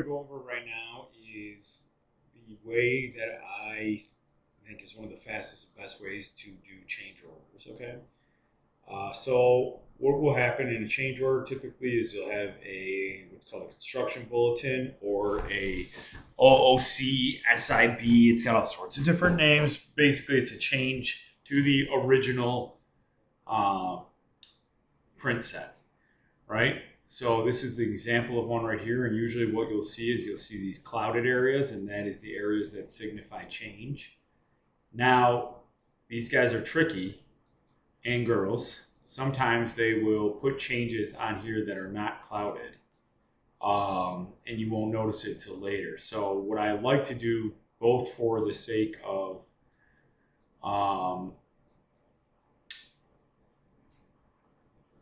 going to go over right now is the way that I think is one of the fastest and best ways to do change orders. Okay. So what will happen in a change order typically is you'll have a what's called a construction bulletin or a OOC SIB. It's got all sorts of different names. Basically, it's a change to the original uh, print set, right? So this is the example of one right here. And usually what you'll see is you'll see these clouded areas, and that is the areas that signify change. Now, these guys are tricky, and girls. Sometimes they will put changes on here that are not clouded, and you won't notice it till later. So what I like to do, both for the sake of um,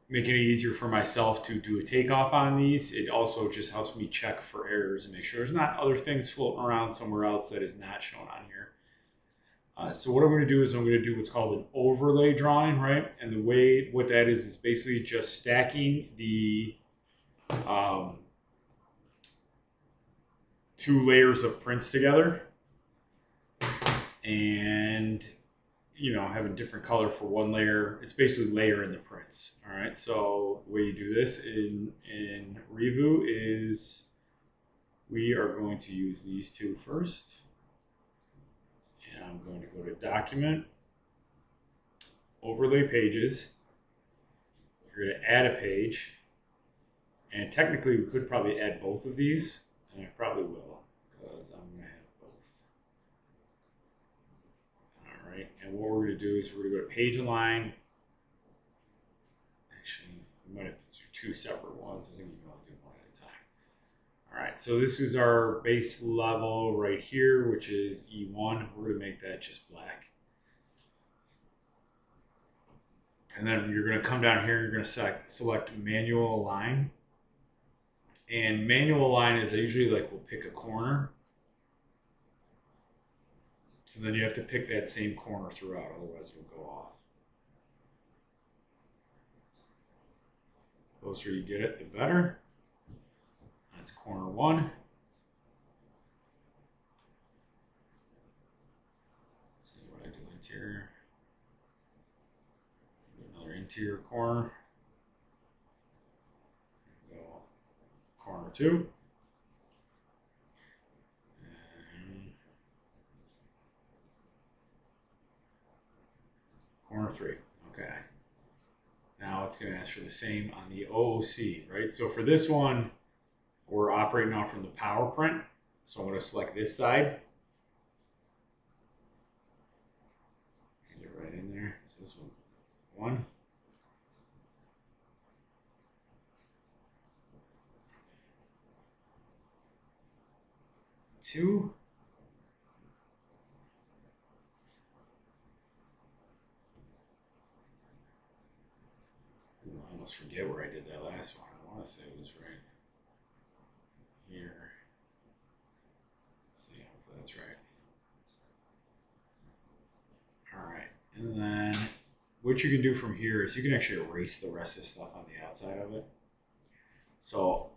making it easier for myself to do a takeoff on these, it also just helps me check for errors and make sure there's not other things floating around somewhere else that is not shown on here. So what I'm going to do is I'm going to do what's called an overlay drawing, right? And the way what that is basically just stacking the two layers of prints together, and having different color for one layer. It's basically layering the prints. All right. So the way you do this in Revu is we are going to use these two first. And I'm going to go to Document, Overlay Pages. You're going to add a page. And technically, we could probably add both of these. And I probably will, because I'm going to have both. All right. And what we're going to do is we're going to go to Page Align. Actually, we might have to do two separate ones. I think we can only do one at a time. All right, so this is our base level right here, which is E1. We're going to make that just black. And then you're going to come down here, you're going to select Manual Align. And Manual Align is usually like we'll pick a corner. And then you have to pick that same corner throughout, otherwise it'll go off. The closer you get it, the better. That's corner one. Let's see what I do interior. Do another interior corner. Go corner two. And corner three. Okay. Now it's going to ask for the same on the OOC, right? So for this one, we're operating now from the power print. So I'm going to select this side. Get it right in there. So this one's one. Two. Ooh, I almost forget where I did that last one. I want to say it was right here. Let's see, hopefully that's right. All right, and then what you can do from here is you can actually erase the rest of the stuff on the outside of it. So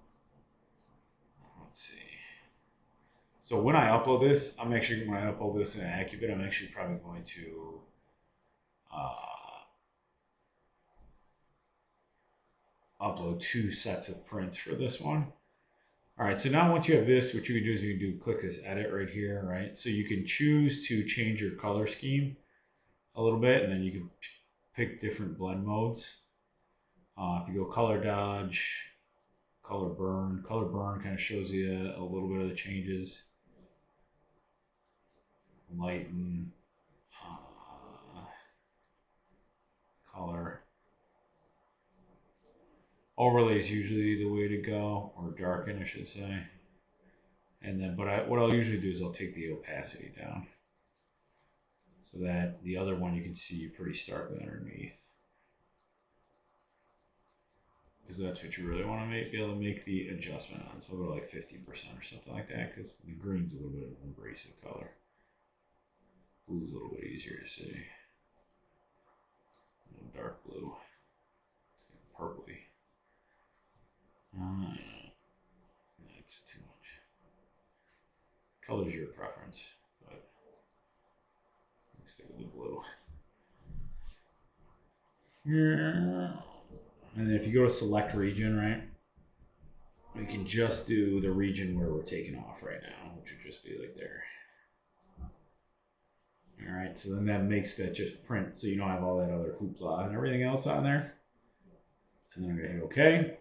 let's see. So when I upload this, when I upload this in Acubit, I'm actually probably going to upload two sets of prints for this one. All right, so now once you have this, what you can do is you can click this edit right here, right? So you can choose to change your color scheme a little bit, and then you can pick different blend modes. If you go color dodge, color burn kind of shows you a little bit of the changes. Lighten, color. Overlay is usually the way to go, or darken, I should say. And then, what I'll usually do is I'll take the opacity down, so that the other one you can see pretty starkly underneath. Because that's what you really want to be able to make the adjustment on. So we'll go like 50% or something like that, because the green's a little bit of an abrasive color. Blue's a little bit easier to see. A little dark blue. Purpley. That's too much. Color's your preference, but let's stick with the blue. And then if you go to select region, right, we can just do the region where we're taking off right now, which would just be like there. All right, so then that makes that just print, so you don't have all that other hoopla and everything else on there. And then I'm gonna hit OK.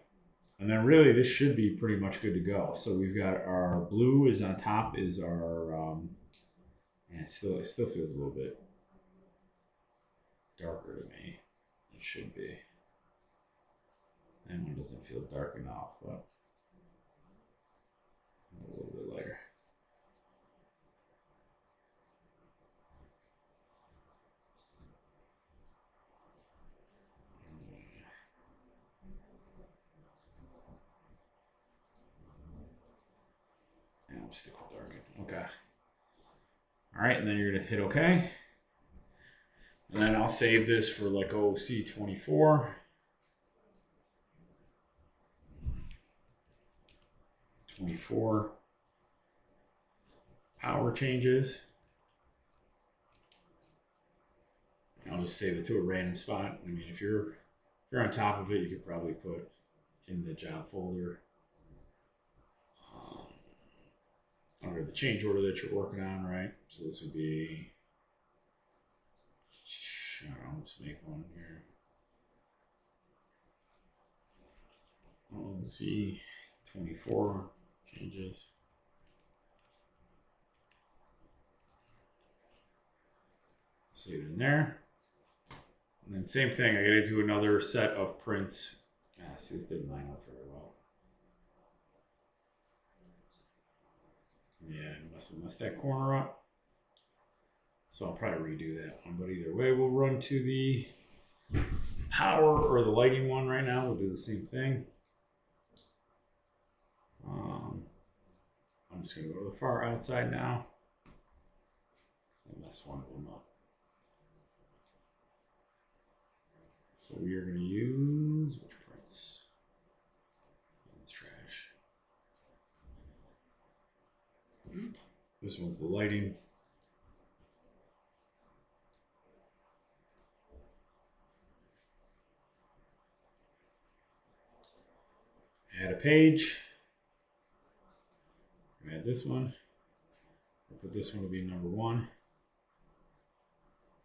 And then really this should be pretty much good to go. So we've got our blue is on top is our, and it still feels a little bit darker to me. It should be. That one doesn't feel dark enough, but a little bit lighter. And I'll stick with darken. Okay. All right, and then you're gonna hit OK. And then I'll save this for like OC24. 24 power changes. I'll just save it to a random spot. I mean, if you're on top of it, you could probably put in the job folder under the change order that you're working on, right? So this would be, I don't know, let's make one here. Let's see, 24 changes. Save it in there. And then same thing, I gotta do another set of prints. See, this didn't line up very well. Yeah, I must have messed that corner up. So I'll probably redo that one, but either way, we'll run to the power or the lighting one right now. We'll do the same thing. I'm just gonna go to the far outside now. So I messed one of them up. So we are gonna use which prints? It's trash. This one's the lighting. Add a page. Add this one. We'll put this one to be number 1.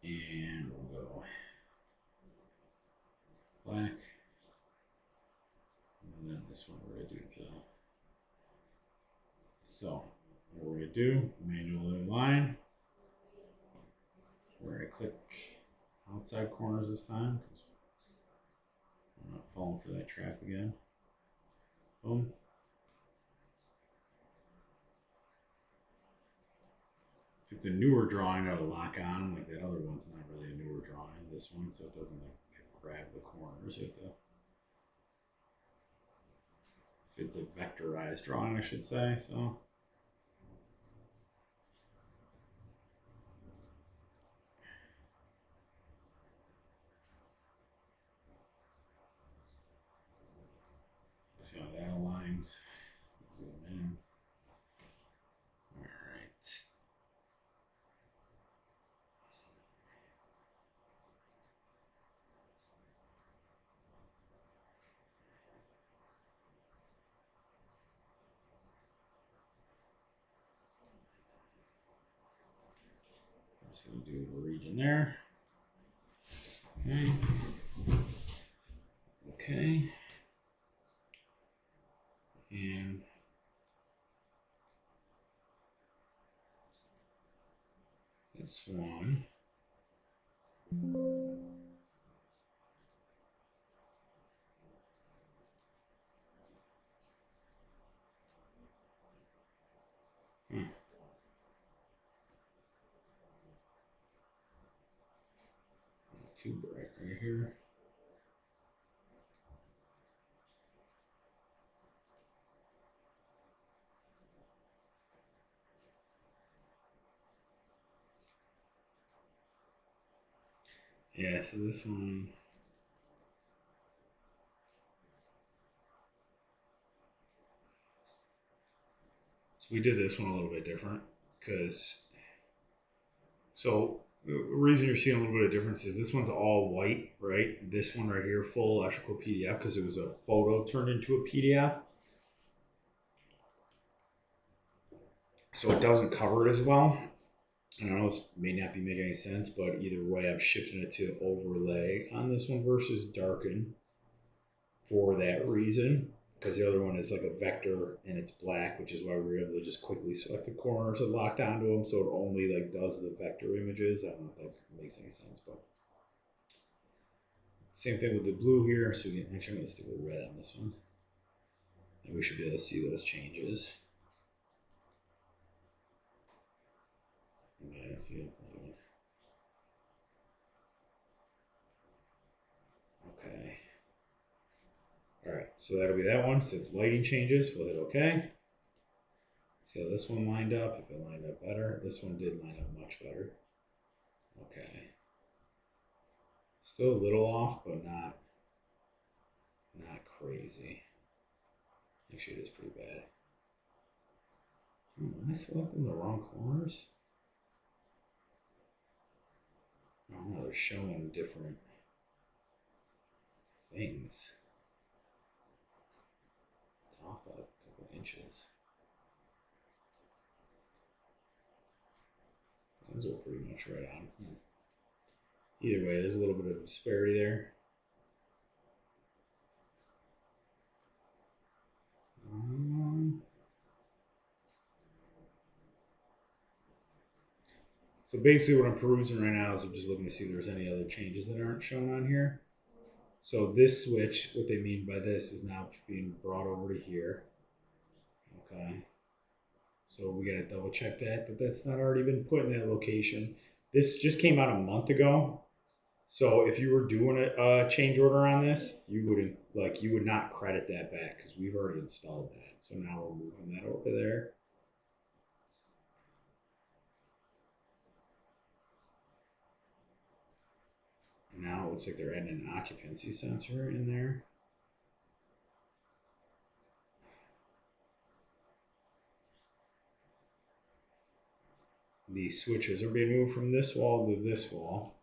And we'll go black. And then this one we're going to do the. So what we're going to do, manually align. We're going to click outside corners this time because I'm not falling for that trap again. Boom. If it's a newer drawing, it'll lock on. Like that other one's not really a newer drawing. This one, so it doesn't like grab the corners. You have to. If it's a vectorized drawing, I should say. So. See how that aligns. Zoom in. All right. I'm just going to do the region there. Okay. Okay. And this one. Too bright right here. Yeah, so this one. So we did this one a little bit different. because so the reason you're seeing a little bit of difference is this one's all white, right? This one right here, full electrical PDF, because it was a photo turned into a PDF. So it doesn't cover it as well. I know this may not be making any sense, but either way, I'm shifting it to overlay on this one versus darken for that reason. Because the other one is like a vector and it's black, which is why we were able to just quickly select the corners and locked onto them, so it only like does the vector images. I don't know if that makes any sense, but same thing with the blue here. So we can actually, I'm going to stick with red on this one, and we should be able to see those changes. Yeah, see, it's not even. Okay. All right, so that'll be that one. Since lighting changes, we'll hit OK. See how this one lined up? If it lined up better, this one did line up much better. Okay. Still a little off, but not crazy. Actually, it is pretty bad. Am I selecting the wrong corners? Oh no, they're showing different things. It's off by a couple of inches. Those are pretty much right on. Either way, there's a little bit of disparity there. So basically what I'm perusing right now is I'm just looking to see if there's any other changes that aren't shown on here. So this switch, what they mean by this is now being brought over to here. Okay. So we gotta double check that that's not already been put in that location. This just came out a month ago. So if you were doing a change order on this, you would not credit that back because we've already installed that. So now we're moving that over there. And now it looks like they're adding an occupancy sensor in there. These switches are being moved from this wall to this wall.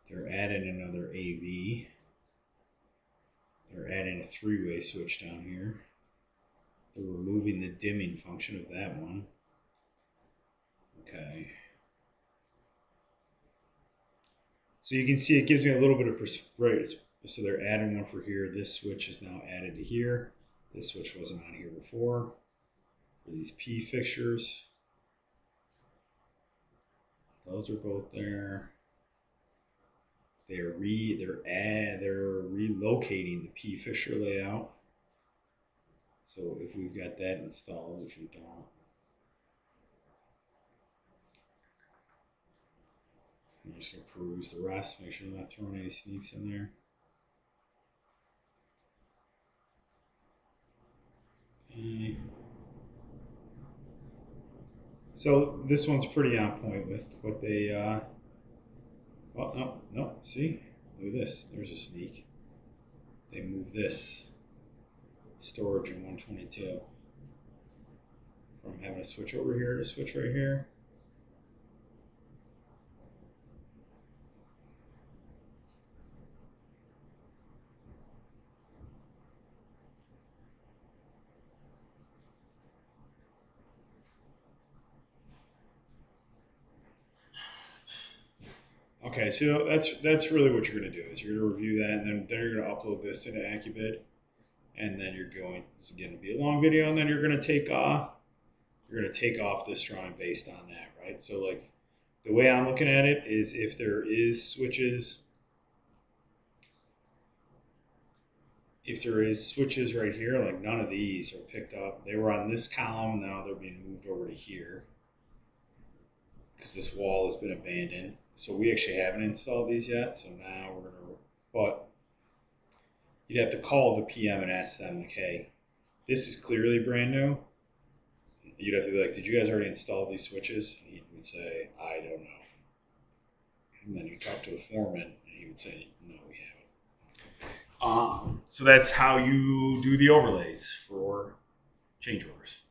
They're adding another AV. They're adding a three-way switch down here. They're removing the dimming function of that one. Okay. So you can see it gives me a little bit of right. So they're adding one for here. This switch is now added to here. This switch wasn't on here before. For these P fixtures. Those are both there. They're relocating the P fixture layout. So if we've got that installed, which we don't. I'm just gonna peruse the rest, make sure I'm not throwing any sneaks in there. Okay. So this one's pretty on point with what they, well, no, see? Look at this, there's a sneak. They moved this storage in 122 from having a switch over here to switch right here. Okay, so that's really what you're going to do is you're going to review that, and then you're going to upload this into AccuBid, and then you're going. It's going to be a long video, and then you're going to take off this drawing based on that, right? So like the way I'm looking at it is if there is switches right here, like none of these are picked up. They were on this column, now they're being moved over to here because this wall has been abandoned. So we actually haven't installed these yet. So now we're gonna, but you'd have to call the PM and ask them like, hey, this is clearly brand new. You'd have to be like, did you guys already install these switches? And he would say, I don't know. And then you talk to the foreman, and he would say, no, we haven't. So that's how you do the overlays for change orders.